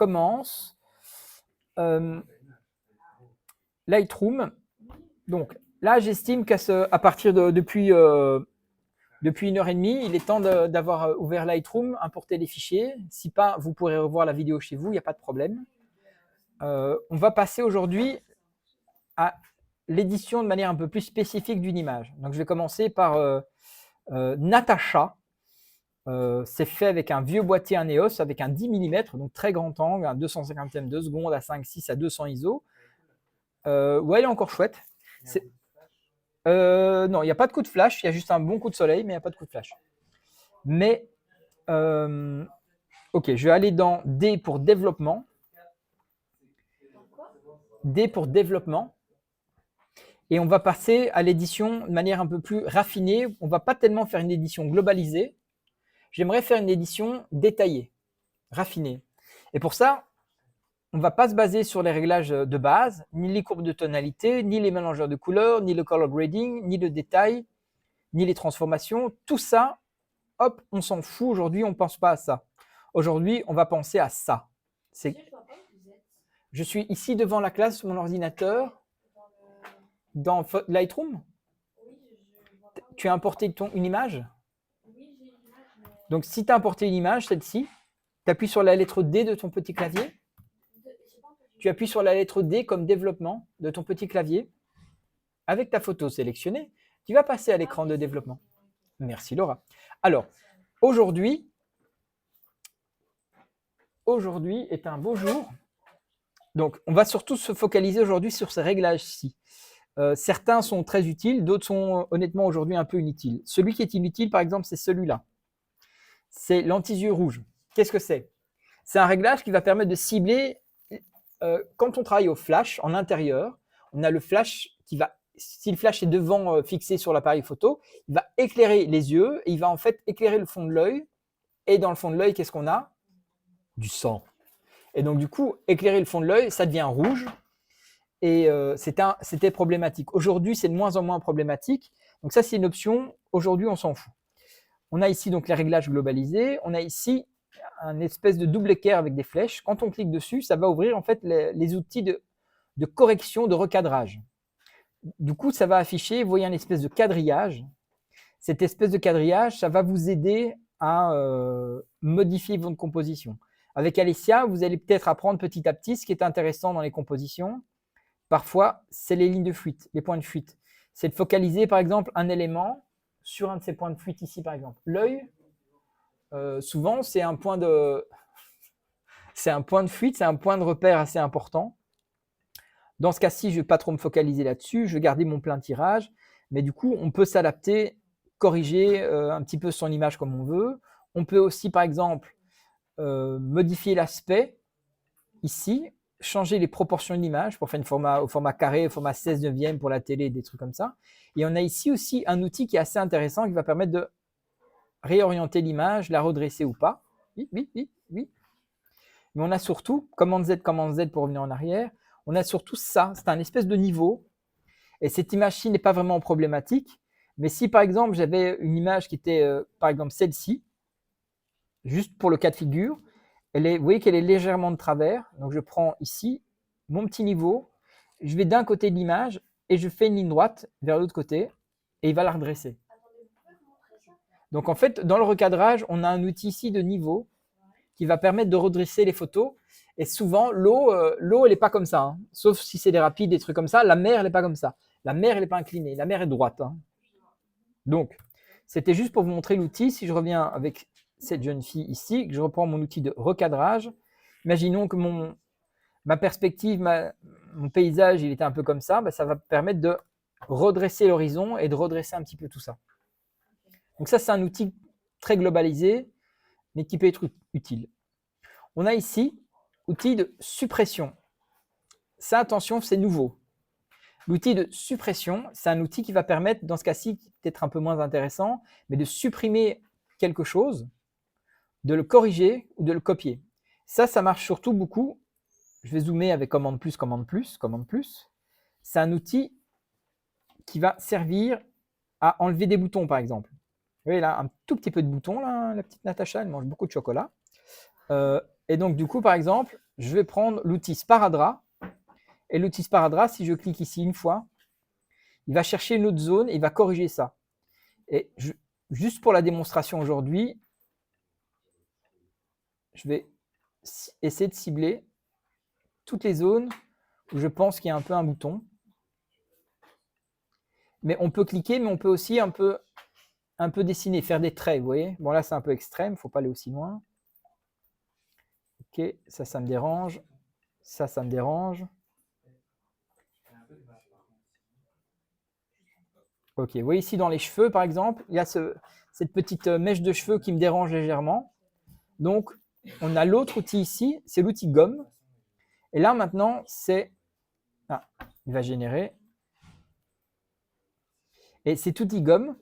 commence. Lightroom. Donc là, j'estime qu'à partir de depuis 1h30, il est temps d'avoir ouvert Lightroom, importer les fichiers. Si pas, vous pourrez revoir la vidéo chez vous, il n'y a pas de problème. On va passer aujourd'hui à l'édition de manière un peu plus spécifique d'une image. Donc je vais commencer par Natasha. C'est fait avec un vieux boîtier EOS avec un 10 mm, donc très grand angle, un 250e de seconde à 5.6 à 200 ISO. Ouais, elle est encore chouette. Non, il n'y a pas de coup de flash, il y a juste un bon coup de soleil, mais il n'y a pas de coup de flash. Mais, ok, je vais aller dans D pour développement. D pour développement. Et on va passer à l'édition de manière un peu plus raffinée. On ne va pas tellement faire une édition globalisée. J'aimerais faire une édition détaillée, raffinée. Et pour ça, on ne va pas se baser sur les réglages de base, ni les courbes de tonalité, ni les mélangeurs de couleurs, ni le color grading, ni le détail, ni les transformations. Tout ça, hop, on s'en fout. Aujourd'hui, on ne pense pas à ça. Aujourd'hui, on va penser à ça. Je suis ici devant la classe sur mon ordinateur, dans Lightroom. Tu as importé une image? Donc, si tu as importé une image, celle-ci, tu appuies sur la lettre D de ton petit clavier. Tu appuies sur la lettre D comme développement de ton petit clavier. Avec ta photo sélectionnée, tu vas passer à l'écran de développement. Merci Laura. Alors, aujourd'hui est un beau jour. Donc, on va surtout se focaliser aujourd'hui sur ces réglages-ci. Certains sont très utiles, d'autres sont honnêtement aujourd'hui un peu inutiles. Celui qui est inutile, par exemple, c'est celui-là. C'est l'anti-yeux rouge. Qu'est-ce que c'est? C'est un réglage qui va permettre de cibler, quand on travaille au flash, en intérieur, on a le flash qui va, si le flash est devant fixé sur l'appareil photo, il va éclairer les yeux et il va en fait éclairer le fond de l'œil. Et dans le fond de l'œil, qu'est-ce qu'on a? Du sang. Et donc du coup, éclairer le fond de l'œil, ça devient rouge. Et c'était problématique. Aujourd'hui, c'est de moins en moins problématique. Donc ça, c'est une option. Aujourd'hui, on s'en fout. On a ici donc les réglages globalisés. On a ici un espèce de double équerre avec des flèches. Quand on clique dessus, ça va ouvrir en fait les outils de correction, de recadrage. Du coup, ça va afficher, vous voyez, un espèce de quadrillage. Cette espèce de quadrillage, ça va vous aider à modifier votre composition. Avec Alessia, vous allez peut-être apprendre petit à petit ce qui est intéressant dans les compositions. Parfois, c'est les lignes de fuite, les points de fuite. C'est de focaliser, par exemple, un élément sur un de ces points de fuite ici, par exemple. L'œil, souvent, c'est un point de fuite, c'est un point de repère assez important. Dans ce cas-ci, je ne vais pas trop me focaliser là-dessus, je vais garder mon plein tirage, mais du coup, on peut s'adapter, corriger un petit peu son image comme on veut. On peut aussi, par exemple, modifier l'aspect ici, changer les proportions de l'image pour faire au format carré, au format 16/9 pour la télé, des trucs comme ça. Et on a ici aussi un outil qui est assez intéressant qui va permettre de réorienter l'image, la redresser ou pas. Oui. Mais on a surtout, commande Z pour revenir en arrière, on a surtout ça, c'est un espèce de niveau. Et cette image-ci n'est pas vraiment problématique. Mais si par exemple j'avais une image qui était par exemple celle-ci, juste pour le cas de figure, vous voyez qu'elle est légèrement de travers. Donc, je prends ici mon petit niveau. Je vais d'un côté de l'image et je fais une ligne droite vers l'autre côté et il va la redresser. Donc, en fait, dans le recadrage, on a un outil ici de niveau qui va permettre de redresser les photos. Et souvent, l'eau, elle n'est pas comme ça. Hein. Sauf si c'est des rapides, des trucs comme ça. La mer, elle n'est pas comme ça. La mer, elle n'est pas inclinée. La mer est droite. Hein. Donc, c'était juste pour vous montrer l'outil. Si je reviens avec cette jeune fille ici, que je reprends mon outil de recadrage. Imaginons que ma perspective, mon paysage, il était un peu comme ça. Ça va permettre de redresser l'horizon et de redresser un petit peu tout ça. Donc ça, c'est un outil très globalisé, mais qui peut être utile. On a ici outil de suppression. Ça, attention, c'est nouveau. L'outil de suppression, c'est un outil qui va permettre, dans ce cas-ci, peut-être un peu moins intéressant, mais de supprimer quelque chose, de le corriger ou de le copier. Ça marche surtout beaucoup. Je vais zoomer avec commande plus. C'est un outil qui va servir à enlever des boutons, par exemple. Vous voyez là, un tout petit peu de boutons, là, la petite Natacha, elle mange beaucoup de chocolat. Et donc, du coup, par exemple, je vais prendre l'outil Sparadrap. Et l'outil Sparadrap, si je clique ici une fois, il va chercher une autre zone et il va corriger ça. Et juste pour la démonstration aujourd'hui, je vais essayer de cibler toutes les zones où je pense qu'il y a un peu un bouton. Mais on peut cliquer, mais on peut aussi un peu dessiner, faire des traits, vous voyez. Bon, là, c'est un peu extrême, il ne faut pas aller aussi loin. Ok, ça me dérange. Ça me dérange. Ok, vous voyez ici dans les cheveux, par exemple, il y a cette petite mèche de cheveux qui me dérange légèrement. Donc, on a l'autre outil ici, c'est l'outil gomme. Et là, maintenant, c'est... Ah, il va générer. Et cet outil gomme,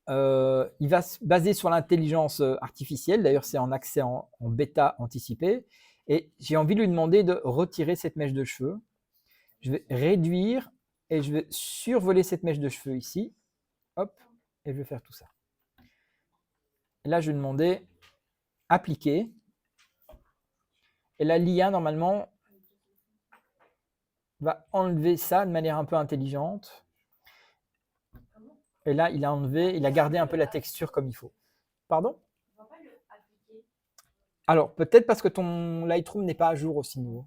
il va se baser sur l'intelligence artificielle. D'ailleurs, c'est en accès en bêta anticipé. Et j'ai envie de lui demander de retirer cette mèche de cheveux. Je vais réduire et je vais survoler cette mèche de cheveux ici. Hop, et je vais faire tout ça. Et là, je vais demander appliquer. Et là, l'IA, normalement, va enlever ça de manière un peu intelligente. Et là, il a enlevé, il a gardé un peu la texture comme il faut. Pardon? Alors, peut-être parce que ton Lightroom n'est pas à jour aussi nouveau.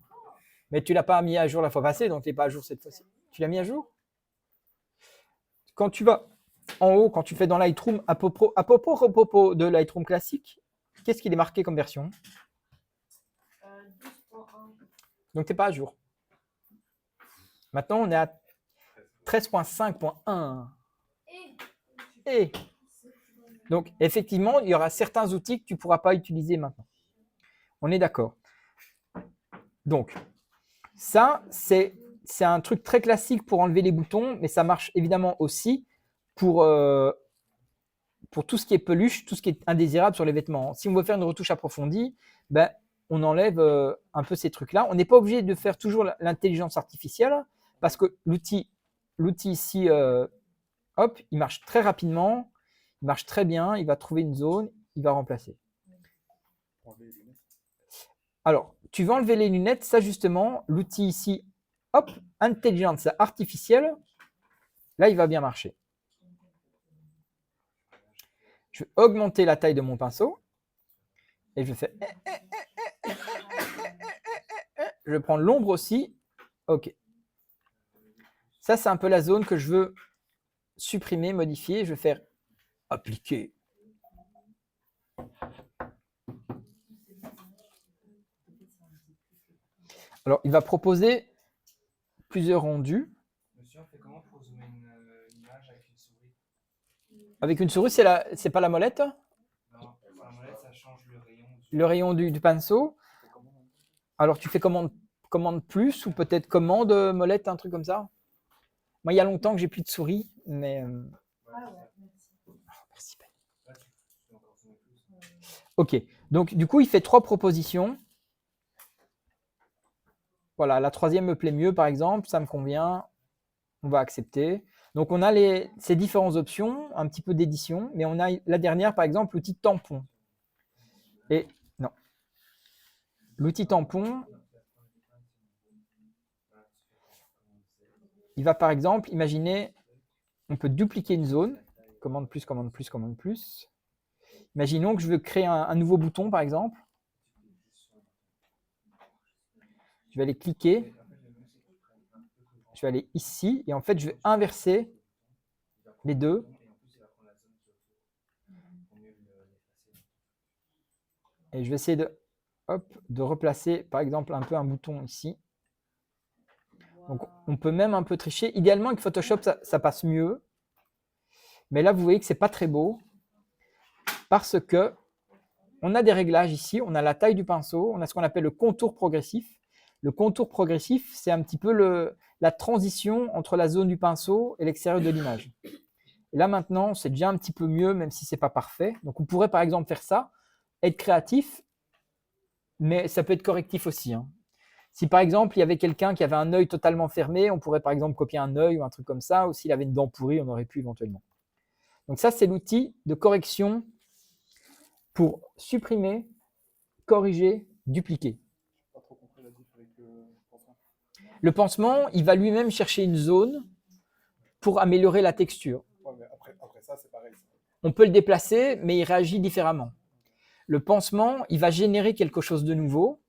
Mais tu ne l'as pas mis à jour la fois passée, donc tu n'es pas à jour cette fois-ci. Tu l'as mis à jour? Quand tu vas en haut, quand tu fais dans Lightroom, à propos de Lightroom classique, qu'est-ce qu'il est marqué comme version? 12.1. Donc, tu n'es pas à jour. Maintenant, on est à 13.5.1. Et donc, effectivement, il y aura certains outils que tu ne pourras pas utiliser maintenant. On est d'accord. Donc, ça, c'est un truc très classique pour enlever les boutons, mais ça marche évidemment aussi pour tout ce qui est peluche, tout ce qui est indésirable sur les vêtements. Si on veut faire une retouche approfondie, ben, on enlève un peu ces trucs-là. On n'est pas obligé de faire toujours l'intelligence artificielle, parce que l'outil ici, hop, il marche très rapidement, il marche très bien, il va trouver une zone, il va remplacer. Alors, tu vas enlever les lunettes, ça justement, l'outil ici, hop, intelligence artificielle, là, il va bien marcher. Je vais augmenter la taille de mon pinceau, et je fais... Je vais prendre l'ombre aussi, ok. Ça, c'est un peu la zone que je veux supprimer, modifier, je vais faire appliquer. Alors, il va proposer plusieurs rendus. Monsieur, on fait comment pour zoomer une image avec une souris? Avec une souris, c'est pas la molette? Non, la molette, ça change le rayon. Le rayon du pinceau. Alors, tu fais commande plus ou peut-être commande molette, un truc comme ça? Moi, il y a longtemps que j'ai plus de souris, mais... Merci. Ok, donc du coup, il fait 3 propositions. Voilà, la troisième me plaît mieux, par exemple, ça me convient. On va accepter. Donc, on a ces différentes options, un petit peu d'édition, mais on a la dernière, par exemple, l'outil tampon. Et non. L'outil tampon, il va par exemple, imaginer, on peut dupliquer une zone. Commande plus, commande plus, commande plus. Imaginons que je veux créer un nouveau bouton, par exemple. Je vais aller cliquer. Je vais aller ici. Et en fait, je vais inverser les deux. Et je vais essayer de replacer, par exemple, un peu un bouton ici. Donc, on peut même un peu tricher. Idéalement, avec Photoshop, ça passe mieux. Mais là, vous voyez que ce n'est pas très beau. Parce que on a des réglages ici. On a la taille du pinceau. On a ce qu'on appelle le contour progressif. Le contour progressif, c'est un petit peu la transition entre la zone du pinceau et l'extérieur de l'image. Et là, maintenant, c'est déjà un petit peu mieux, même si ce n'est pas parfait. Donc, on pourrait, par exemple, faire ça, être créatif, mais ça peut être correctif aussi. Hein. Si, par exemple, il y avait quelqu'un qui avait un œil totalement fermé, on pourrait, par exemple, copier un œil ou un truc comme ça. Ou s'il avait une dent pourrie, on aurait pu éventuellement. Donc, ça, c'est l'outil de correction pour supprimer, corriger, dupliquer. Le pansement, il va lui-même chercher une zone pour améliorer la texture. Ouais, mais après ça, c'est pareil. On peut le déplacer, mais il réagit différemment. Le pansement, il va générer quelque chose de nouveau.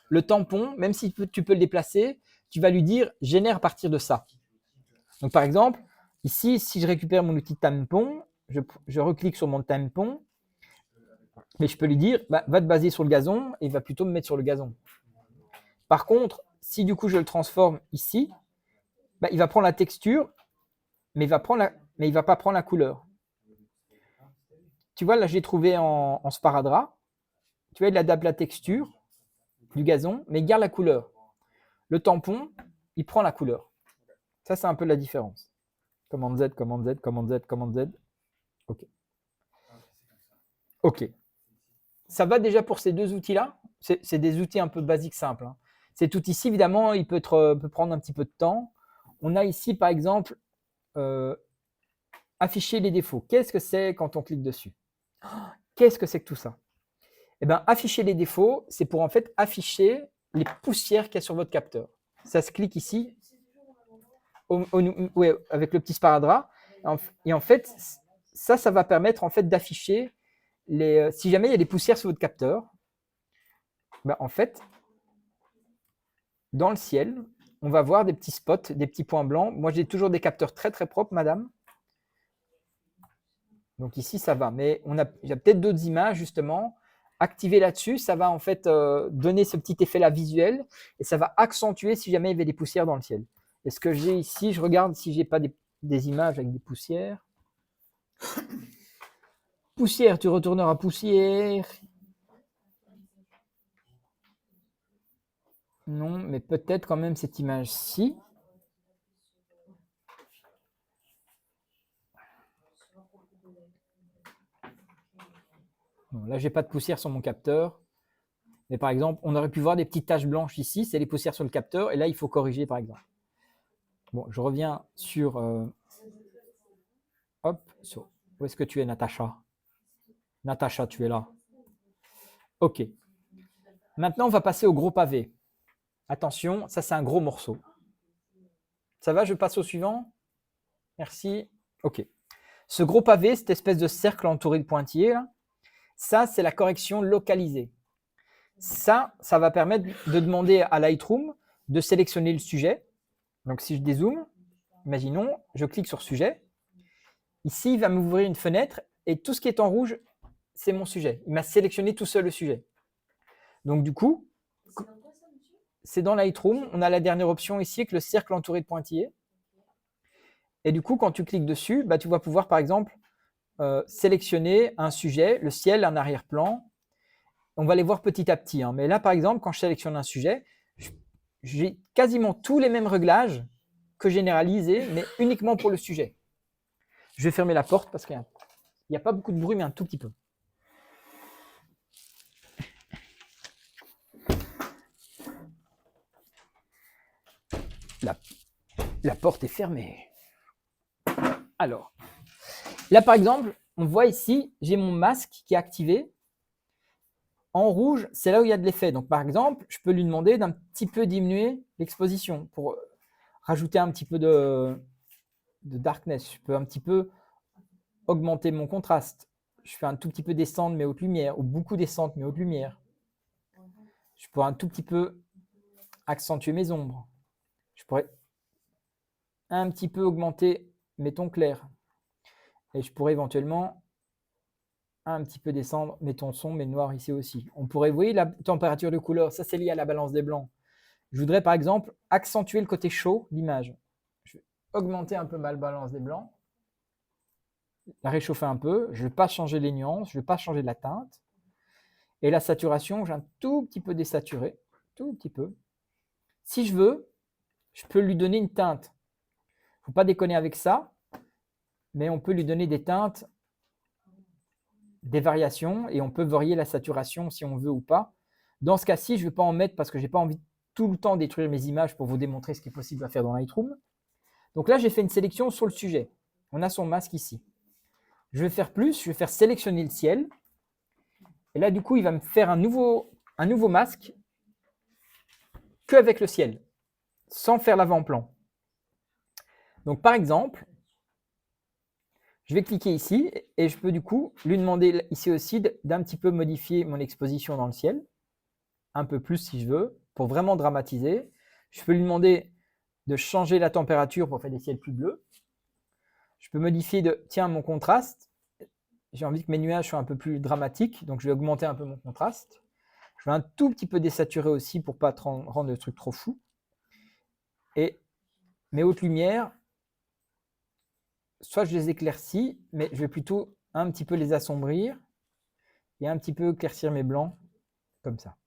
Le tampon, même si tu peux le déplacer, tu vas lui dire « génère à partir de ça ». Donc par exemple, ici, si je récupère mon outil tampon, je reclique sur mon tampon, mais je peux lui dire bah, « va te baser sur le gazon » et il va plutôt me mettre sur le gazon. Par contre, si du coup je le transforme ici, bah, il va prendre la texture, mais il ne va pas prendre la couleur. Tu vois, là, j'ai trouvé en sparadrap. Tu vois, il adapte la texture du gazon, mais il garde la couleur. Le tampon, il prend la couleur. Ça, c'est un peu la différence. Commande Z, commande Z, commande Z, commande Z. OK. OK. Ça va déjà pour ces deux outils-là. C'est des outils un peu basiques, simples. Hein. Cet outil-ci, évidemment, il peut prendre un petit peu de temps. On a ici, par exemple, afficher les défauts. Qu'est-ce que c'est quand on clique dessus? Qu'est-ce que c'est que tout ça? Eh bien, afficher les défauts, c'est pour en fait afficher les poussières qu'il y a sur votre capteur. Ça se clique ici, ouais, avec le petit sparadrap. Et en fait, ça va permettre en fait d'afficher si jamais il y a des poussières sur votre capteur. Ben, en fait, dans le ciel, on va voir des petits spots, des petits points blancs. Moi, j'ai toujours des capteurs très très propres, madame. Donc ici, ça va. Mais il y a peut-être d'autres images, justement. Activer là-dessus, ça va en fait donner ce petit effet-là visuel et ça va accentuer si jamais il y avait des poussières dans le ciel. Et ce que j'ai ici, je regarde si j'ai pas des images avec des poussières. Poussière, tu retourneras poussière. Non, mais peut-être quand même cette image-ci. Bon, là, j'ai pas de poussière sur mon capteur. Mais par exemple, on aurait pu voir des petites taches blanches ici, c'est les poussières sur le capteur, et là, il faut corriger, par exemple. Bon, je reviens sur... hop, où est-ce que tu es, Natacha? Natacha, tu es là. OK. Maintenant, on va passer au gros pavé. Attention, ça, c'est un gros morceau. Ça va, je passe au suivant? Merci. OK. Ce gros pavé, cette espèce de cercle entouré de pointillés, là, ça, c'est la correction localisée. Ça va permettre de demander à Lightroom de sélectionner le sujet. Donc, si je dézoome, imaginons, je clique sur sujet. Ici, il va m'ouvrir une fenêtre et tout ce qui est en rouge, c'est mon sujet. Il m'a sélectionné tout seul le sujet. Donc, du coup, c'est dans Lightroom. On a la dernière option ici avec le cercle entouré de pointillés. Et du coup, quand tu cliques dessus, bah, tu vas pouvoir, par exemple, sélectionner un sujet, le ciel, un arrière-plan. On va les voir petit à petit. Hein. Mais là, par exemple, quand je sélectionne un sujet, j'ai quasiment tous les mêmes réglages que généralisés, mais uniquement pour le sujet. Je vais fermer la porte parce qu'il n'y a pas beaucoup de bruit, mais un tout petit peu. La porte est fermée. Alors, là, par exemple, on voit ici, j'ai mon masque qui est activé. En rouge, c'est là où il y a de l'effet. Donc, par exemple, je peux lui demander d'un petit peu diminuer l'exposition pour rajouter un petit peu de darkness. Je peux un petit peu augmenter mon contraste. Je fais un tout petit peu descendre mes hautes lumières ou beaucoup descendre mes hautes lumières. Je pourrais un tout petit peu accentuer mes ombres. Je pourrais un petit peu augmenter mes tons clairs. Et je pourrais éventuellement un petit peu descendre mes tons sombres, mes noirs ici aussi. On pourrait, vous voyez, la température de couleur, ça c'est lié à la balance des blancs. Je voudrais par exemple accentuer le côté chaud de l'image. Je vais augmenter un peu ma balance des blancs, la réchauffer un peu, je ne vais pas changer les nuances, je ne vais pas changer la teinte. Et la saturation, j'ai un tout petit peu désaturé, tout petit peu. Si je veux, je peux lui donner une teinte. Il ne faut pas déconner avec ça, mais on peut lui donner des teintes, des variations, et on peut varier la saturation si on veut ou pas. Dans ce cas-ci, je ne vais pas en mettre parce que je n'ai pas envie tout le temps détruire mes images pour vous démontrer ce qui est possible à faire dans Lightroom. Donc là, j'ai fait une sélection sur le sujet. On a son masque ici. Je vais faire plus, je vais faire sélectionner le ciel. Et là, du coup, il va me faire un nouveau masque qu'avec le ciel. sans faire l'avant-plan. Donc, par exemple, je vais cliquer ici et je peux du coup lui demander ici aussi d'un petit peu modifier mon exposition dans le ciel, un peu plus si je veux, pour vraiment dramatiser. Je peux lui demander de changer la température pour faire des ciels plus bleus. Je peux modifier tiens, mon contraste. J'ai envie que mes nuages soient un peu plus dramatiques, donc je vais augmenter un peu mon contraste. Je vais un tout petit peu désaturer aussi pour ne pas rendre le truc trop fou. Et mes hautes lumières, soit je les éclaircis, mais je vais plutôt un petit peu les assombrir et un petit peu éclaircir mes blancs, comme ça.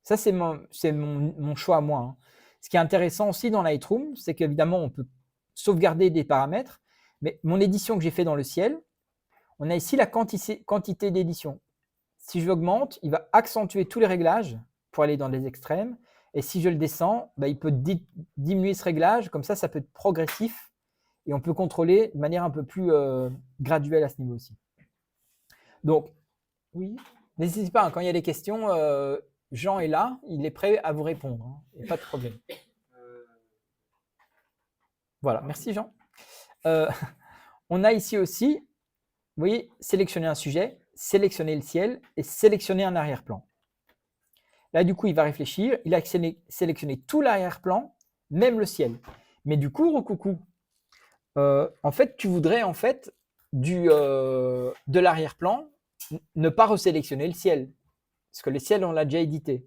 Ça, c'est mon choix à moi. Hein. Ce qui est intéressant aussi dans Lightroom, c'est qu'évidemment, on peut sauvegarder des paramètres, mais mon édition que j'ai fait dans le ciel, on a ici la quantité d'édition. Si je l'augmente, il va accentuer tous les réglages pour aller dans les extrêmes. Et si je le descends, bah, il peut diminuer ce réglage. Comme ça peut être progressif. Et on peut contrôler de manière un peu plus graduelle à ce niveau aussi. Donc, oui, n'hésitez pas, hein, quand il y a des questions, Jean est là, il est prêt à vous répondre. Hein, il n'y a pas de problème. Voilà, merci Jean. On a ici aussi, vous voyez, sélectionner un sujet, sélectionner le ciel et sélectionner un arrière-plan. Là, du coup, il va réfléchir. Il a sélectionné tout l'arrière-plan, même le ciel. Mais du coup, recoucou, en fait, tu voudrais en fait de l'arrière-plan ne pas resélectionner le ciel. Parce que le ciel, on l'a déjà édité.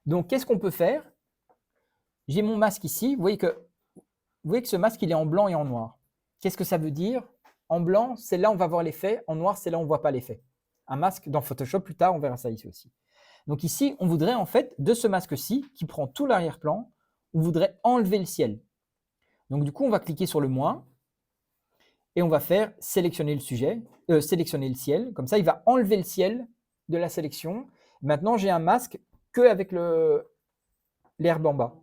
Donc, qu'est-ce qu'on peut faire? J'ai mon masque ici. Vous voyez que ce masque, il est en blanc et en noir. Qu'est-ce que ça veut dire? En blanc, c'est là où on va voir l'effet. En noir, c'est là où on ne voit pas l'effet. Un masque dans Photoshop, plus tard, on verra ça ici aussi. Donc ici, on voudrait en fait, de ce masque-ci, qui prend tout l'arrière-plan, on voudrait enlever le ciel. Donc du coup, on va cliquer sur le moins et on va faire sélectionner le sujet, sélectionner le ciel. Comme ça, il va enlever le ciel de la sélection. Maintenant, j'ai un masque qu'avec l'herbe en bas.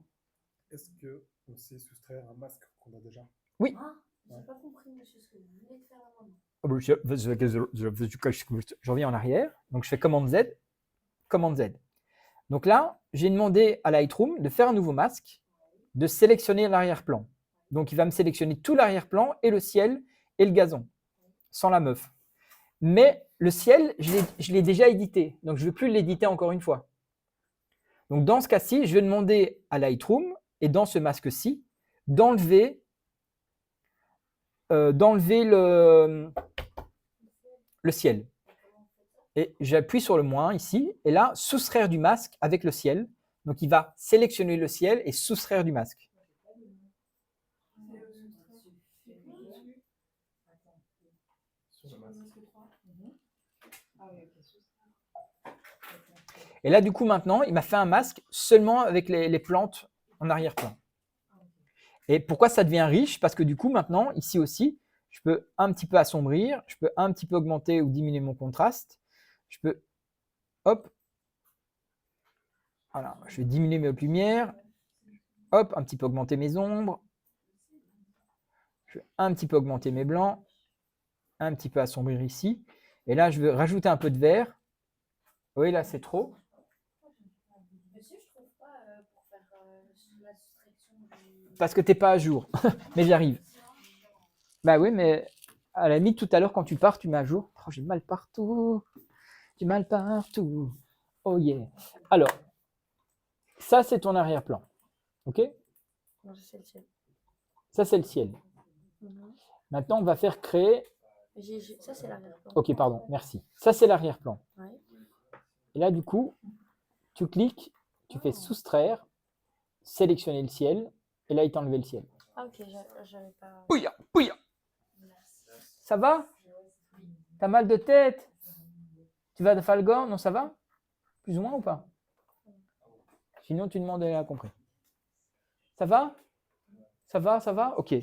Est-ce qu'on sait soustraire un masque qu'on a déjà? Oui. Ah, je n'ai pas compris, monsieur, ce que vous venez de faire là maintenant. Je reviens en arrière. Donc, je fais commande Z. Commande Z. Donc là, j'ai demandé à Lightroom de faire un nouveau masque, de sélectionner l'arrière-plan. Donc, il va me sélectionner tout l'arrière-plan et le ciel et le gazon, sans la meuf. Mais le ciel, je l'ai déjà édité. Donc, je ne veux plus l'éditer encore une fois. Donc, dans ce cas-ci, je vais demander à Lightroom, et dans ce masque-ci, d'enlever le ciel. Et j'appuie sur le moins ici, et là, soustraire du masque avec le ciel. Donc, il va sélectionner le ciel et soustraire du masque. Et là, du coup, maintenant, il m'a fait un masque seulement avec les plantes en arrière-plan. Et pourquoi ça devient riche? Parce que du coup, maintenant, ici aussi, je peux un petit peu assombrir, je peux un petit peu augmenter ou diminuer mon contraste. Je peux, hop, voilà, je vais diminuer mes hautes lumières, hop, un petit peu augmenter mes ombres, je vais un petit peu augmenter mes blancs, un petit peu assombrir ici. Et là, je vais rajouter un peu de vert. Oui, là, c'est trop. Monsieur, je trouve pas pour faire la soustraction du... Parce que tu n'es pas à jour. Mais j'arrive. Bah oui, mais à la limite, tout à l'heure, quand tu pars, tu mets à jour. Oh, j'ai mal partout. J'ai mal partout. Oh yeah. Alors, ça, c'est ton arrière-plan. OK? Non, c'est le ciel. Ça, c'est le ciel. Maintenant, on va faire créer... Ça, c'est l'arrière-plan. OK, pardon, merci. Ça, c'est l'arrière-plan. Ouais. Et là, du coup, tu cliques, tu fais soustraire, sélectionner le ciel, et là, il t'a enlevé le ciel. Ah, ok, j'avais pas... Pouya, pouya. Ça va? T'as mal de tête? Tu vas de Falgor? Non, ça va? Plus ou moins ou pas? Sinon, tu demandes, elle a compris. Ça va? Ça va, ça va? Ok.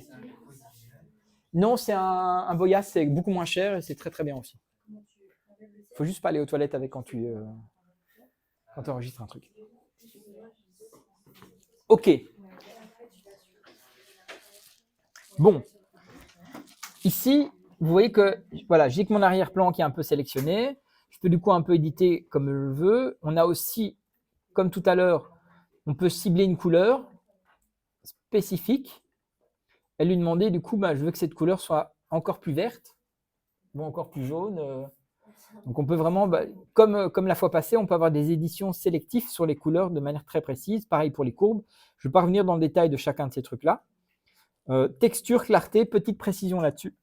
Non, c'est un Boyas, c'est beaucoup moins cher et c'est très très bien aussi. Faut juste pas aller aux toilettes avec quand tu enregistres un truc. Ok. Bon. Ici, vous voyez que voilà, j'ai que mon arrière-plan qui est un peu sélectionné. Je peux du coup un peu éditer comme je le veux. On a aussi, comme tout à l'heure, on peut cibler une couleur. spécifique et lui demander du coup, je veux que cette couleur soit encore plus verte ou encore plus jaune. Donc on peut vraiment, comme la fois passée, on peut avoir des éditions sélectives sur les couleurs de manière très précise. Pareil pour les courbes. Je ne vais pas revenir dans le détail de chacun de ces trucs-là. Texture, clarté, petite précision là-dessus.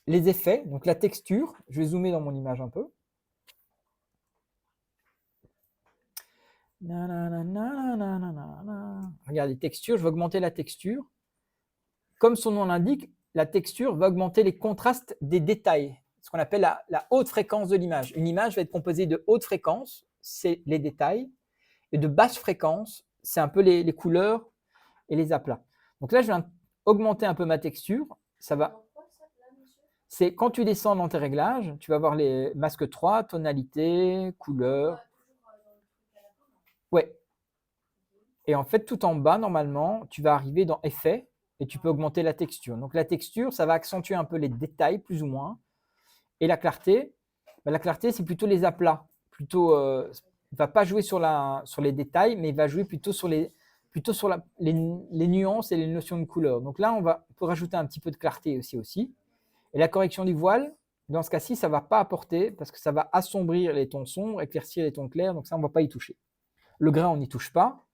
Les effets, donc la texture, je vais zoomer dans mon image un peu. Regardez, texture, je vais augmenter la texture. Comme son nom l'indique, la texture va augmenter les contrastes des détails, ce qu'on appelle la haute fréquence de l'image. Une image va être composée de haute fréquence, c'est les détails, et de basse fréquence, c'est un peu les couleurs et les aplats. Donc là, je viens augmenter un peu ma texture. Ça va. C'est quand tu descends dans tes réglages, tu vas voir les masques 3, tonalité, couleur. Ouais. Et en fait, tout en bas, normalement, tu vas arriver dans effet et tu peux augmenter la texture. Donc la texture, ça va accentuer un peu les détails, plus ou moins. Et la clarté, c'est plutôt les aplats. Plutôt, il ne va pas jouer sur les détails, mais il va jouer plutôt sur les nuances et les notions de couleur. Donc là, on peut rajouter un petit peu de clarté aussi. Et la correction du voile, dans ce cas-ci, ça ne va pas apporter parce que ça va assombrir les tons sombres, éclaircir les tons clairs. Donc ça, on ne va pas y toucher. Le grain, on n'y touche pas.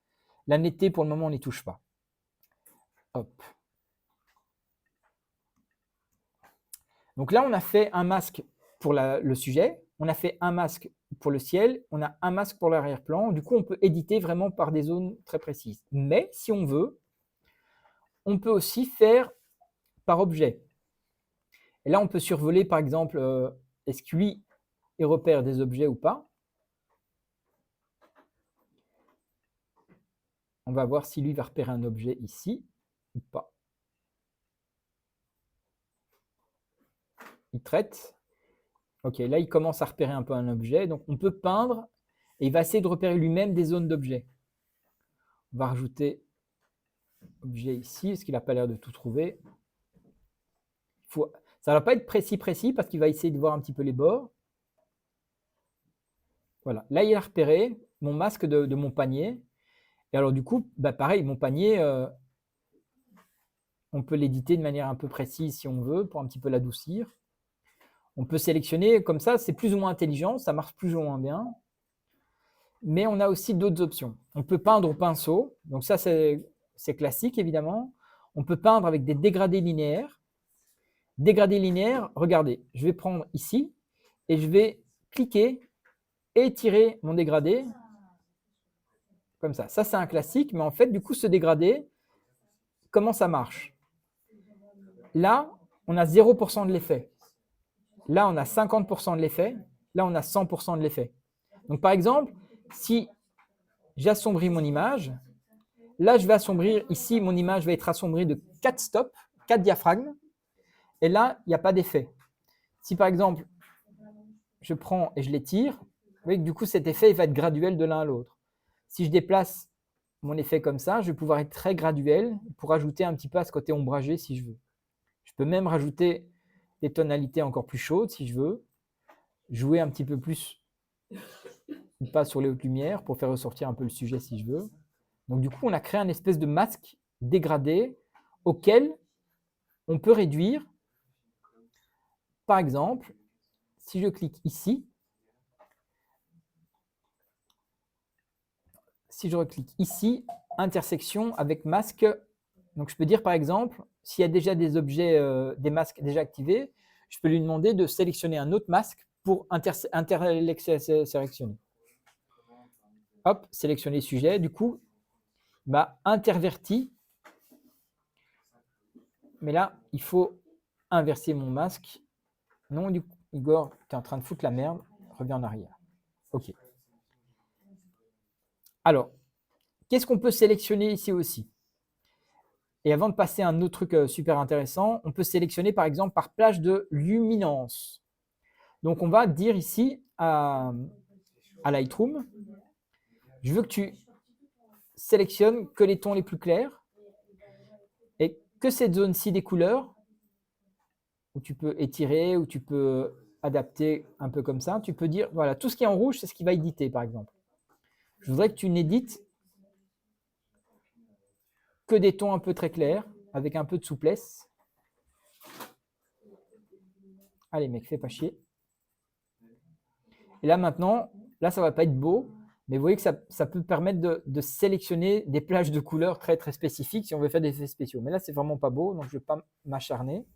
La netteté, pour le moment, on n'y touche pas. Hop. Donc là, on a fait un masque pour le sujet, on a fait un masque pour le ciel, on a un masque pour l'arrière-plan. Du coup, on peut éditer vraiment par des zones très précises. Mais si on veut, on peut aussi faire par objet. Et là, on peut survoler, par exemple, est-ce que lui, il repère des objets ou pas. On va voir si lui va repérer un objet ici ou pas. Il traite. Ok, là, il commence à repérer un peu un objet. Donc, on peut peindre et il va essayer de repérer lui-même des zones d'objets. On va rajouter objet ici, parce qu'il n'a pas l'air de tout trouver. Ça ne va pas être précis parce qu'il va essayer de voir un petit peu les bords. Voilà, là, il a repéré mon masque de mon panier. Et alors, du coup, pareil, mon panier, on peut l'éditer de manière un peu précise si on veut, pour un petit peu l'adoucir. On peut sélectionner comme ça, c'est plus ou moins intelligent, ça marche plus ou moins bien. Mais on a aussi d'autres options. On peut peindre au pinceau, donc ça c'est classique évidemment. On peut peindre avec des dégradés linéaires. Dégradés linéaires, regardez, je vais prendre ici et je vais cliquer et étirer mon dégradé comme ça. Ça c'est un classique, mais en fait du coup ce dégradé, comment ça marche? Là, on a 0% de l'effet. Là, on a 50% de l'effet. Là, on a 100% de l'effet. Donc, par exemple, si j'assombris mon image, là, je vais assombrir, ici, mon image va être assombrie de 4 stops, 4 diaphragmes, et là, il n'y a pas d'effet. Si, par exemple, je prends et je l'étire, vous voyez que du coup, cet effet il va être graduel de l'un à l'autre. Si je déplace mon effet comme ça, je vais pouvoir être très graduel pour ajouter un petit peu à ce côté ombragé si je veux. Je peux même rajouter des tonalités encore plus chaudes si je veux, jouer un petit peu plus pas sur les hautes lumières pour faire ressortir un peu le sujet si je veux. Donc du coup, on a créé un espèce de masque dégradé auquel on peut réduire, par exemple, si je clique ici, si je reclique ici, intersection avec masque, donc je peux dire par exemple, s'il y a déjà des objets, des masques déjà activés, je peux lui demander de sélectionner un autre masque pour sélectionner. Hop, sélectionner sujet, du coup, interverti. Mais là, il faut inverser mon masque. Non, du coup, Igor, tu es en train de foutre la merde. Reviens en arrière. OK. Alors, qu'est-ce qu'on peut sélectionner ici aussi? Et avant de passer à un autre truc super intéressant, on peut sélectionner par exemple par plage de luminance. Donc, on va dire ici à Lightroom, je veux que tu sélectionnes que les tons les plus clairs et que cette zone-ci des couleurs, où tu peux étirer, où tu peux adapter un peu comme ça. Tu peux dire, voilà, tout ce qui est en rouge, c'est ce qui va éditer, par exemple. Je voudrais que tu n'édites que des tons un peu très clairs, avec un peu de souplesse. Allez mec, fais pas chier. Et là maintenant, là ça va pas être beau, mais vous voyez que ça peut permettre de sélectionner des plages de couleurs très très spécifiques si on veut faire des effets spéciaux. Mais là c'est vraiment pas beau, donc je vais pas m'acharner.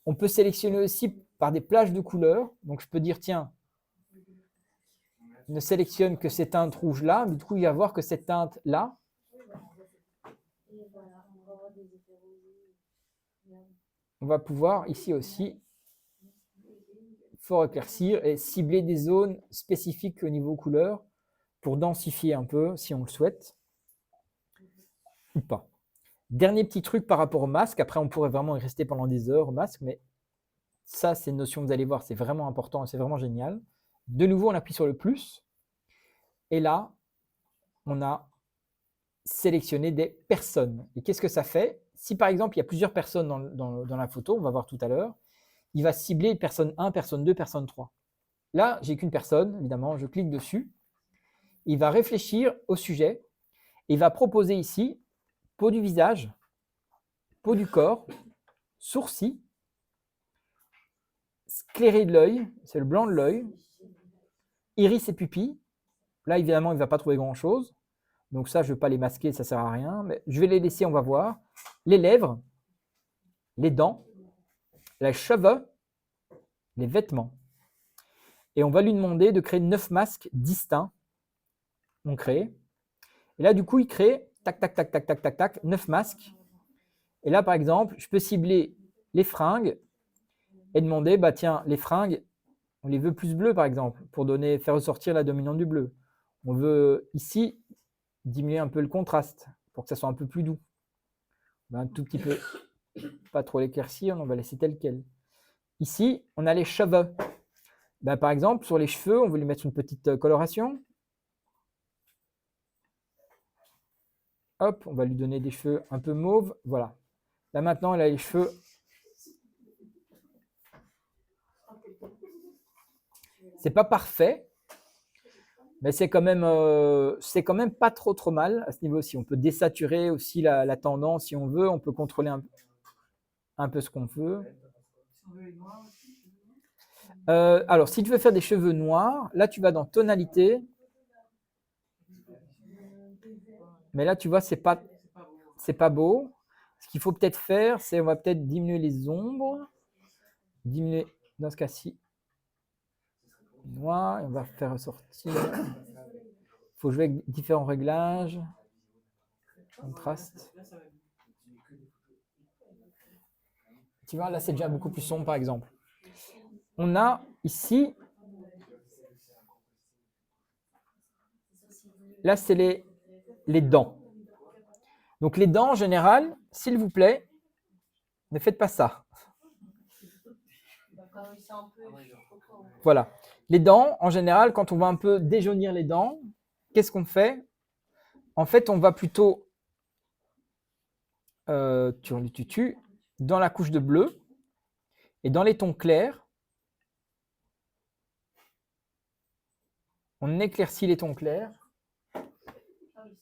On peut sélectionner aussi par des plages de couleurs. Donc je peux dire tiens, ne sélectionne que ces teintes rouges là, mais du coup il va voir que cette teinte là. Et voilà, on va avoir des effets rosés. On va pouvoir ici aussi fort éclaircir et cibler des zones spécifiques au niveau couleur pour densifier un peu si on le souhaite ou pas. Dernier petit truc par rapport au masque, après on pourrait vraiment y rester pendant des heures au masque, mais ça c'est une notion que vous allez voir, c'est vraiment important et c'est vraiment génial. De nouveau on appuie sur le plus et là on a sélectionné des personnes. Et qu'est-ce que ça fait? Si par exemple il y a plusieurs personnes dans la photo, on va voir tout à l'heure, il va cibler personne 1, personne 2, personne 3. Là, j'ai qu'une personne, évidemment, je clique dessus. Il va réfléchir au sujet. Il va proposer ici peau du visage, peau du corps, sourcils, scléré de l'œil, c'est le blanc de l'œil, iris et pupilles. Là, évidemment, il ne va pas trouver grand-chose. Donc ça, je ne vais pas les masquer, ça ne sert à rien. Mais je vais les laisser, on va voir. Les lèvres, les dents, les cheveux, les vêtements. Et on va lui demander de créer 9 masques distincts. On crée. Et là, du coup, il crée, tac, tac, tac, tac, tac, tac, tac, 9 masques. Et là, par exemple, je peux cibler les fringues et demander, bah tiens, les fringues, on les veut plus bleues, par exemple, pour faire ressortir la dominante du bleu. On veut ici diminuer un peu le contraste pour que ça soit un peu plus doux. Un tout petit peu, pas trop l'éclaircir, on va laisser tel quel. Ici, on a les cheveux. Ben, par exemple, sur les cheveux, on veut lui mettre une petite coloration. Hop, on va lui donner des cheveux un peu mauves. Voilà. Là maintenant, elle a les cheveux. C'est pas parfait, mais c'est quand même pas trop mal à ce niveau-ci. On peut désaturer aussi la tendance si on veut. On peut contrôler un peu ce qu'on veut. Alors, si tu veux faire des cheveux noirs, là, tu vas dans tonalité. Mais là, tu vois, c'est pas beau. Ce qu'il faut peut-être faire, c'est on va peut-être diminuer les ombres. Diminuer, dans ce cas-ci, noir. Et on va faire ressortir. Il faut jouer avec différents réglages. Contraste. Tu vois, là, c'est déjà beaucoup plus sombre, par exemple. On a ici, là, c'est les dents. Donc, les dents, en général, s'il vous plaît, ne faites pas ça. Voilà. Les dents, en général, quand on va un peu déjaunir les dents, qu'est-ce qu'on fait? En fait, on va plutôt dans la couche de bleu et dans les tons clairs, on éclaircit les tons clairs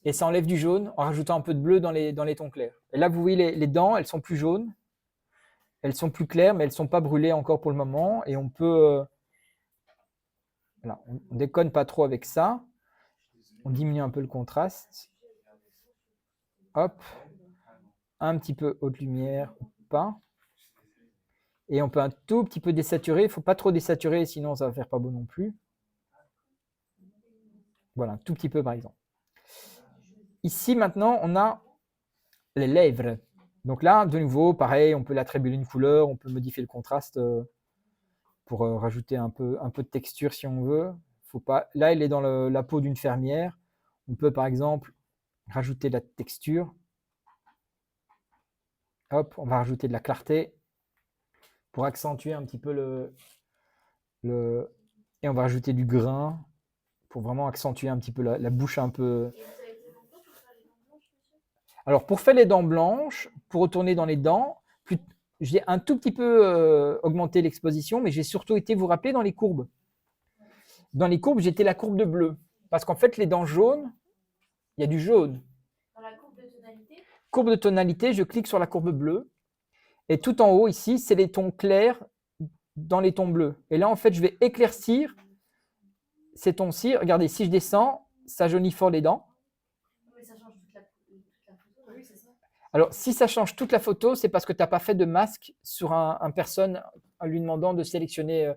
et ça enlève du jaune en rajoutant un peu de bleu dans les tons clairs. Et là, vous voyez les dents, elles sont plus jaunes, elles sont plus claires, mais elles ne sont pas brûlées encore pour le moment. Et on peut... voilà, on déconne pas trop avec ça. On diminue un peu le contraste. Hop. Un petit peu haute lumière ou pas. Et on peut un tout petit peu désaturer. Il ne faut pas trop désaturer, sinon ça ne va faire pas beau non plus. Voilà, un tout petit peu par exemple. Ici maintenant, on a les lèvres. Donc là, de nouveau, pareil, on peut l'attribuer une couleur, on peut modifier le contraste pour rajouter un peu de texture si on veut. Faut pas... Là, elle est dans la peau d'une fermière. On peut par exemple rajouter de la texture. Hop, on va rajouter de la clarté pour accentuer un petit peu et on va rajouter du grain pour vraiment accentuer un petit peu la bouche un peu. Alors, pour faire les dents blanches, pour retourner dans les dents, j'ai un tout petit peu augmenté l'exposition, mais j'ai surtout été, vous rappelez, dans les courbes. Dans les courbes, j'étais la courbe de bleu. Parce qu'en fait, les dents jaunes, il y a du jaune. Dans la courbe de tonalité, tonalité. Courbe de tonalité, je clique sur la courbe bleue. Et tout en haut, ici, c'est les tons clairs dans les tons bleus. Et là, en fait, je vais éclaircir ces tons-ci. Regardez, si je descends, ça jaunit fort les dents. Mais ça change toute la photo. Oui, c'est ça. Alors, si ça change toute la photo, c'est parce que tu n'as pas fait de masque sur un personne en lui demandant de sélectionner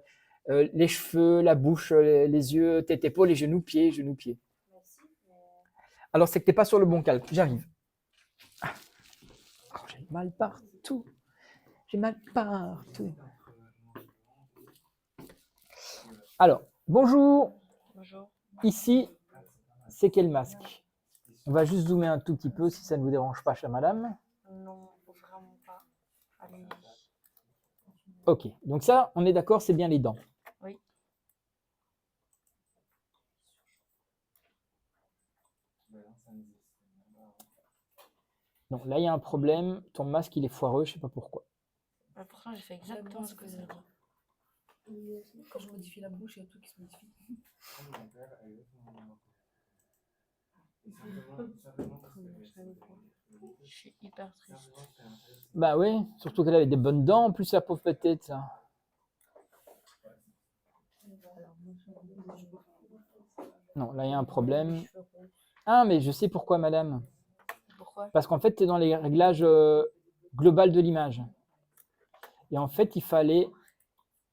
les cheveux, la bouche, les yeux, tête, épaules, les genoux, pieds, genoux, pieds. Merci. Alors, c'est que tu n'es pas sur le bon calque. J'arrive. Ah. Oh, j'ai mal partout. J'ai mal partout. Alors, bonjour. Bonjour. Ici, c'est quel masque? On va juste zoomer un tout petit peu si ça ne vous dérange pas, chère madame. Non, vraiment pas. Allez. Ok, donc ça, on est d'accord, c'est bien les dents. Oui. Donc là, il y a un problème. Ton masque, il est foireux, je ne sais pas pourquoi. Pourtant, j'ai fait exactement ce que vous avez dit. Quand je modifie la bouche, il y a tout qui se modifie. Je suis hyper triste. Bah oui, surtout qu'elle avait des bonnes dents, en plus, la pauvre petite, ça. Non, là, il y a un problème. Ah, mais je sais pourquoi, madame. Pourquoi? Parce qu'en fait, tu es dans les réglages global de l'image. Et en fait, il fallait,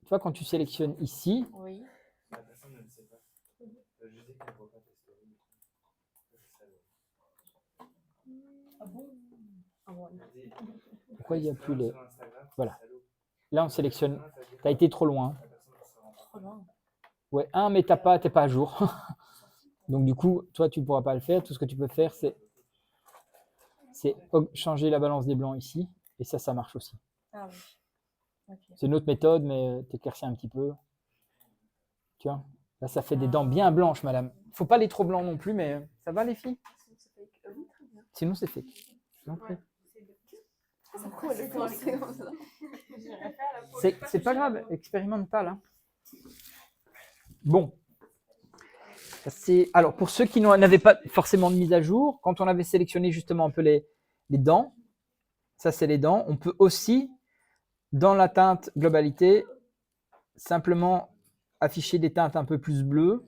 tu vois, quand tu sélectionnes ici, Oui. La personne ne le sait pas. Je dis qu'elle ne voit pas tes stories. Ah bon? Ah bon, pourquoi il n'y a plus les... Sur Instagram, Voilà. c'est salaud. Là, on sélectionne. Tu as été trop loin. La personne ne se rend pas Trop loin. Ouais, mais t'es pas à jour. Donc, du coup, toi, tu ne pourras pas le faire. Tout ce que tu peux faire, c'est changer la balance des blancs ici. Et ça marche aussi. Ah oui. Ok. C'est une autre méthode, mais t'éclaircis un petit peu. Tu vois, là, ça fait des dents bien blanches, madame. Faut pas les trop blancs non plus, mais ça va, les filles? Sinon, c'est fake. Je vous en prie. C'est pas grave, expérimente pas, là. Bon. Alors, pour ceux qui n'avaient pas forcément de mise à jour, quand on avait sélectionné justement un peu les dents, ça, c'est les dents, on peut aussi, dans la teinte globalité, simplement afficher des teintes un peu plus bleues.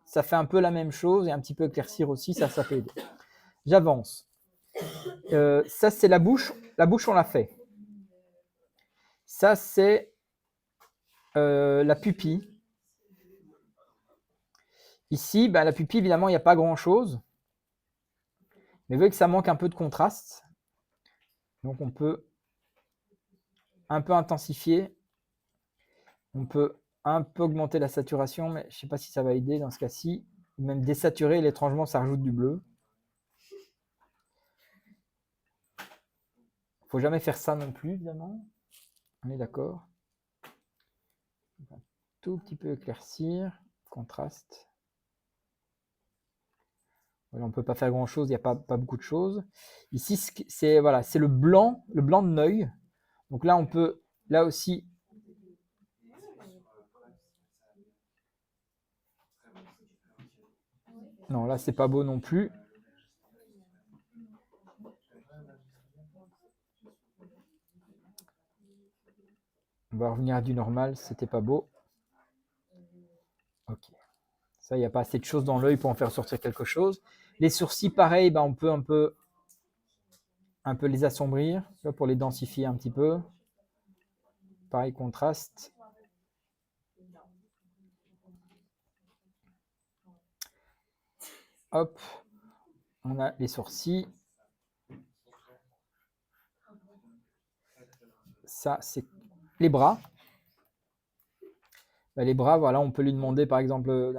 Ça fait un peu la même chose et un petit peu éclaircir aussi, ça peut aider. J'avance. Ça, c'est la bouche. La bouche, on l'a fait. Ça, c'est la pupille. Ici, la pupille, évidemment, il n'y a pas grand-chose. Mais vu que ça manque un peu de contraste, donc on peut un peu intensifier. On peut un peu augmenter la saturation, mais je ne sais pas si ça va aider dans ce cas-ci. Même désaturer, étrangement, ça rajoute du bleu. Il ne faut jamais faire ça non plus, évidemment. On est d'accord. Un tout petit peu éclaircir, contraste. Voilà, on ne peut pas faire grand-chose, il n'y a pas beaucoup de choses. Ici, c'est le blanc de l'œil. Donc là, on peut, là aussi, non, là, c'est pas beau non plus. On va revenir à du normal, c'était pas beau. Ok. Ça, il n'y a pas assez de choses dans l'œil pour en faire sortir quelque chose. Les sourcils, pareil, on peut un peu les assombrir, pour les densifier un petit peu. Pareil, contraste. Hop, on a les sourcils. Ça, c'est les bras. Les bras, voilà, on peut lui demander, par exemple,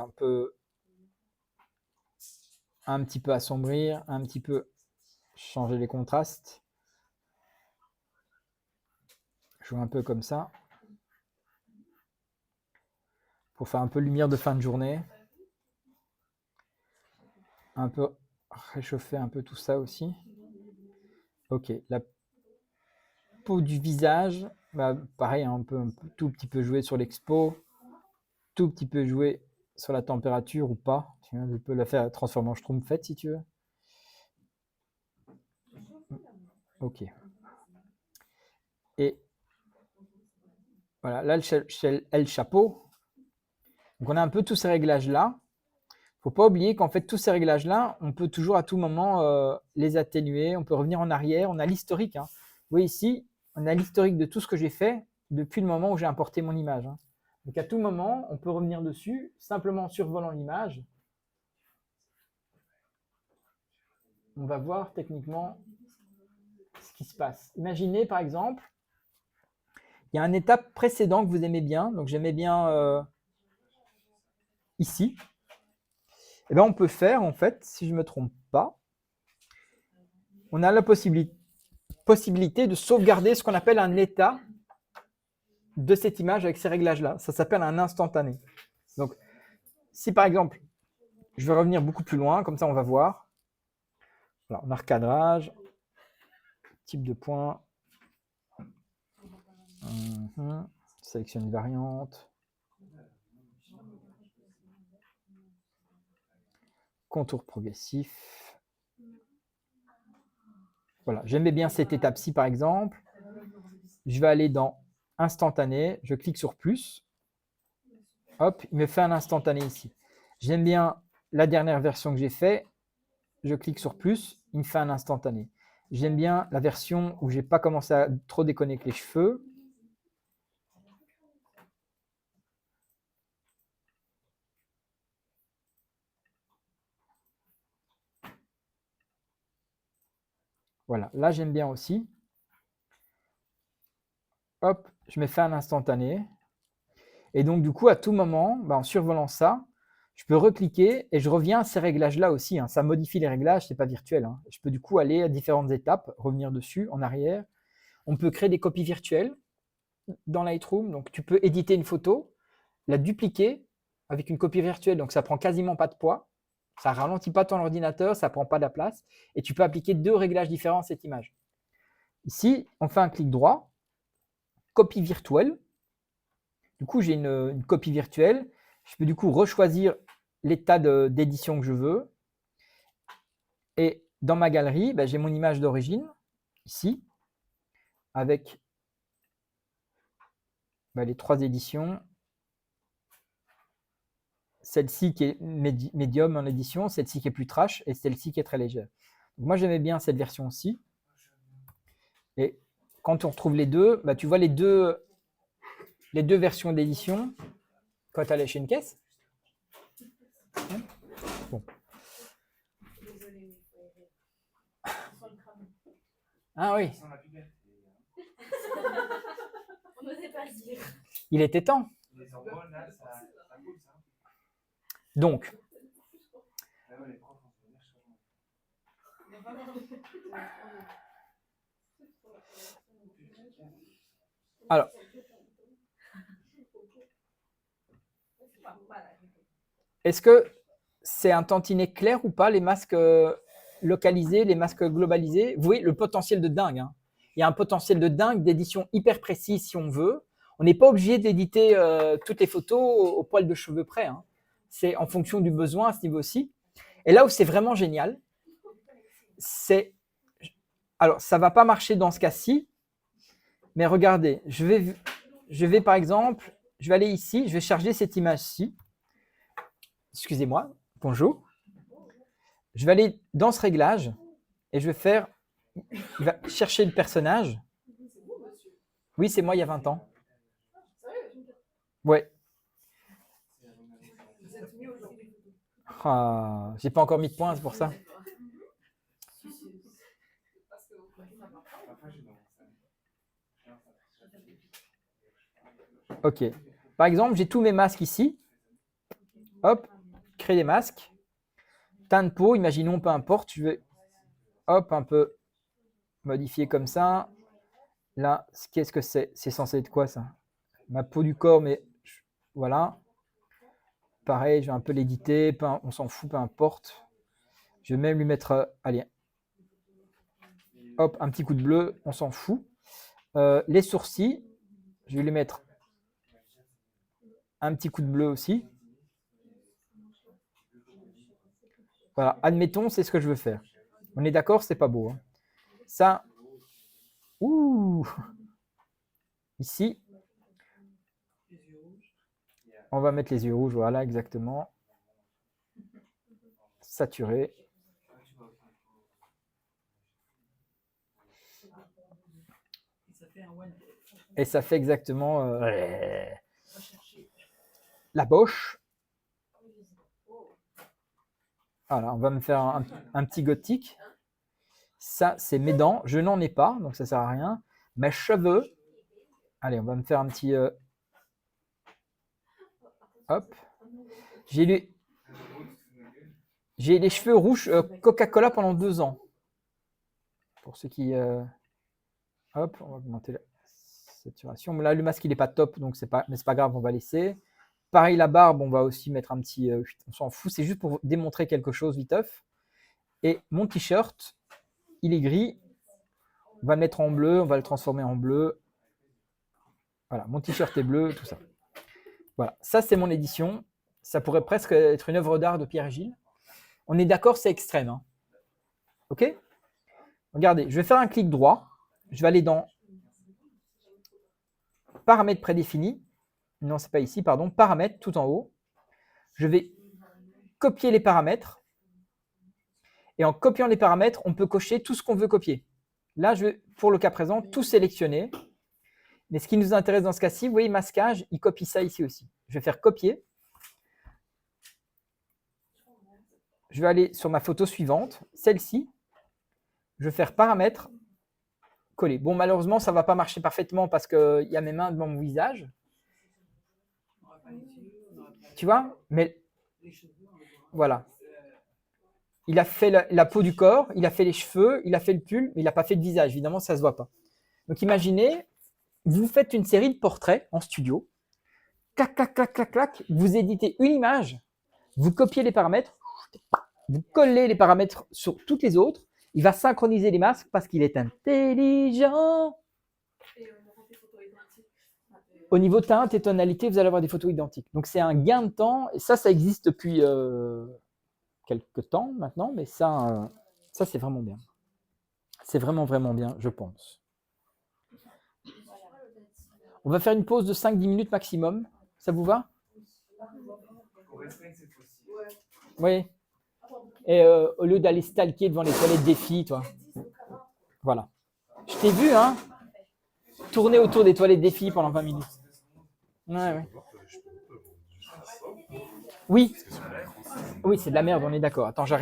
un petit peu assombrir, un petit peu changer les contrastes. Je joue un peu comme ça. Pour faire un peu lumière de fin de journée. Un peu réchauffer un peu tout ça aussi. Ok, la peau du visage, pareil, on peut tout petit peu jouer sur l'expo, tout petit peu jouer sur la température ou pas. Tu peux la faire transformer en schtroumpfette si tu veux. OK. Et voilà, là, le chapeau. Donc, on a un peu tous ces réglages-là. Il ne faut pas oublier qu'en fait, tous ces réglages-là, on peut toujours à tout moment les atténuer. On peut revenir en arrière. On a l'historique. Hein. Vous voyez ici, on a l'historique de tout ce que j'ai fait depuis le moment où j'ai importé mon image. Hein. Donc, à tout moment, on peut revenir dessus simplement en survolant l'image. On va voir techniquement ce qui se passe. Imaginez, par exemple, il y a une étape précédente que vous aimez bien. Donc, j'aimais bien ici. Eh bien, on peut faire, en fait, si je ne me trompe pas, on a la possibilité de sauvegarder ce qu'on appelle un état de cette image avec ces réglages-là. Ça s'appelle un instantané. Donc, si par exemple, je vais revenir beaucoup plus loin, comme ça on va voir. Alors, on a recadrage, type de point. Sélectionne une variante. Contour progressif. Voilà, j'aimais bien cette étape-ci par exemple. Je vais aller dans instantané, je clique sur plus. Hop, il me fait un instantané ici. J'aime bien la dernière version que j'ai fait. Je clique sur plus, il me fait un instantané. J'aime bien la version où j'ai pas commencé à trop déconner avec les cheveux. Voilà, là j'aime bien aussi. Hop, je me fais un instantané. Et donc du coup, à tout moment, en survolant ça, je peux recliquer et je reviens à ces réglages-là aussi. Hein. Ça modifie les réglages, c'est pas virtuel. Hein. Je peux du coup aller à différentes étapes, revenir dessus, en arrière. On peut créer des copies virtuelles dans Lightroom. Donc tu peux éditer une photo, la dupliquer avec une copie virtuelle. Donc ça prend quasiment pas de poids. Ça ralentit pas ton ordinateur, ça prend pas de la place. Et tu peux appliquer 2 réglages différents à cette image. Ici, on fait un clic droit, copie virtuelle. Du coup, j'ai une copie virtuelle. Je peux du coup rechoisir l'état d'édition que je veux. Et dans ma galerie, j'ai mon image d'origine, ici, avec les 3 éditions. Celle-ci qui est médium en édition, celle-ci qui est plus trash et celle-ci qui est très légère. Donc moi, j'aimais bien cette version-ci. Et quand on retrouve les deux, tu vois les deux versions d'édition quand tu allais chez une caisse. Bon. Ah oui. On n'osait pas le dire. Il était temps. Les hormones, là, ça coule, ça. Donc, Ah ouais, les profs, on se dit, alors, est-ce que c'est un tantinet clair ou pas, les masques localisés, les masques globalisés? Vous voyez le potentiel de dingue. Hein. Il y a un potentiel de dingue d'édition hyper précise si on veut. On n'est pas obligé d'éditer toutes les photos au poil de cheveux près. Hein. C'est en fonction du besoin à ce niveau-ci. Et là où c'est vraiment génial, c'est... Alors, ça ne va pas marcher dans ce cas-ci, mais regardez, je vais par exemple, je vais aller ici, je vais charger cette image-ci. Excusez-moi, bonjour. Je vais aller dans ce réglage et je vais faire... Il va chercher le personnage. Oui, c'est moi il y a 20 ans. Ouais. Ah, j'ai pas encore mis de points, c'est pour ça. Ok. Par exemple, j'ai tous mes masques ici. Hop, créer des masques. Teint de peau, imaginons, peu importe. Je vais, hop, un peu modifier comme ça. Là, qu'est-ce que c'est? C'est censé être quoi, ça? Ma peau du corps, mais voilà. Pareil, je vais un peu l'éditer. On s'en fout, peu importe. Je vais même lui mettre, allez, hop, un petit coup de bleu. On s'en fout. Les sourcils, je vais lui mettre un petit coup de bleu aussi. Voilà, admettons, c'est ce que je veux faire. On est d'accord, c'est pas beau. Hein. Ça, Ouh. Ici, on va mettre les yeux rouges, voilà, exactement. Saturé. Et ça fait exactement la Bosch. Voilà, on va me faire un petit gothique. Ça, c'est mes dents. Je n'en ai pas, donc ça sert à rien. Mes cheveux. Allez, on va me faire un petit... hop. J'ai les cheveux rouges Coca-Cola pendant 2 ans. Pour ceux qui... hop, on va augmenter la saturation. Là, le masque, il n'est pas top, donc mais c'est pas grave, on va laisser. Pareil, la barbe, on va aussi mettre un petit... on s'en fout, c'est juste pour démontrer quelque chose, viteuf. Et mon t-shirt, il est gris. On va le mettre en bleu, on va le transformer en bleu. Voilà, mon t-shirt est bleu, tout ça. Voilà, ça c'est mon édition. Ça pourrait presque être une œuvre d'art de Pierre et Gilles. On est d'accord, c'est extrême. Hein. OK? Regardez, je vais faire un clic droit. Je vais aller dans Paramètres prédéfinis. Non, c'est pas ici, pardon. Paramètres, tout en haut. Je vais copier les paramètres. Et en copiant les paramètres, on peut cocher tout ce qu'on veut copier. Là, je vais, pour le cas présent, tout sélectionner. Mais ce qui nous intéresse dans ce cas-ci, vous voyez, masquage, il copie ça ici aussi. Je vais faire copier. Je vais aller sur ma photo suivante, celle-ci. Je vais faire paramètres, coller. Bon, malheureusement, ça ne va pas marcher parfaitement parce qu'il y a mes mains devant mon visage. Tu vois? Mais voilà. Il a fait la peau du corps, il a fait les cheveux, il a fait le pull, mais il n'a pas fait de visage. Évidemment, ça ne se voit pas. Donc, imaginez, vous faites une série de portraits en studio. Clac, clac, clac, clac, clac. Vous éditez une image, vous copiez les paramètres, vous collez les paramètres sur toutes les autres. Il va synchroniser les masques parce qu'il est intelligent. Au niveau teinte et tonalité, vous allez avoir des photos identiques. Donc, c'est un gain de temps. Et ça existe depuis quelques temps maintenant. Mais ça c'est vraiment bien. C'est vraiment, vraiment bien, je pense. On va faire une pause de 5-10 minutes maximum. Ça vous va? Oui. Et au lieu d'aller stalker devant les toilettes des filles, toi. Voilà. Je t'ai vu, hein, tourner autour des toilettes des filles pendant 20 minutes. Ouais. Oui. Oui, c'est de la merde, on est d'accord. Attends, j'arrête.